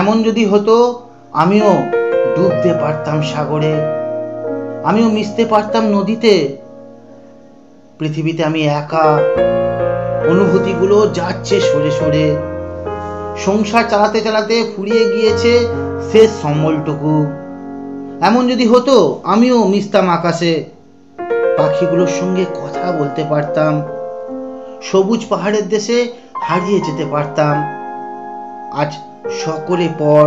এমন যদি হতো আমিও ডুবতে পারতাম সাগরে, আমিও মিশতে পারতাম নদীতে। পৃথিবীতে আমি একা, অনুভূতিগুলো যাচ্ছে সরে সরে। সংসার চালাতে চালাতে ফুরিয়ে গিয়েছে শেষ সম্বলটুকু। এমন যদি হতো আমিও মিশতাম আকাশে, পাখিগুলোর সঙ্গে কথা বলতে পারতাম, সবুজ পাহাড়ের দেশে হারিয়ে যেতে পারতাম। আজ সকলে পর,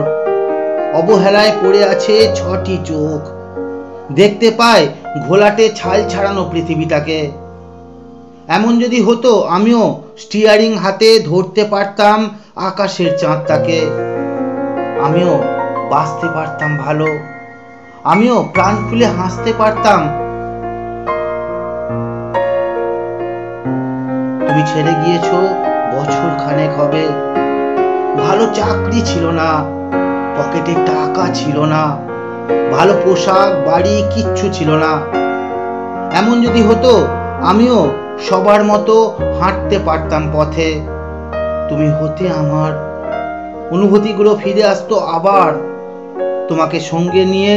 অবহেলায় পড়ে আছে 6টি চোখ, দেখতে পায় ঘোলাটে ছাল ছাড়ানো পৃথিবীটাকে। এমন যদি হতো আমিও স্টিয়ারিং হাতে ধরতে পারতাম আকাশের চাঁদটাকে, আমিও বাঁচতে পারতাম ভালো, আমিও প্রাণ খুলে হাসতে পারতাম। তুমি ছেড়ে গিয়েছো বছর খানেক হবে, ভালো চাকরি ছিল না, পকেটে টাকা ছিল না, ভালো পোশাক বাড়ি কিচ্ছু ছিল না। এমন যদি হতো আমিও সবার মতো হাঁটতে পারতাম পথে, তুমি হতে আমার, অনুভূতিগুলো ফিরে আসতো আবার। তোমাকে সঙ্গে নিয়ে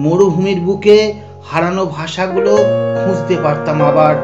মরুভূমির বুকে হারানো ভাষাগুলো খুঁজতে পারতাম আবার।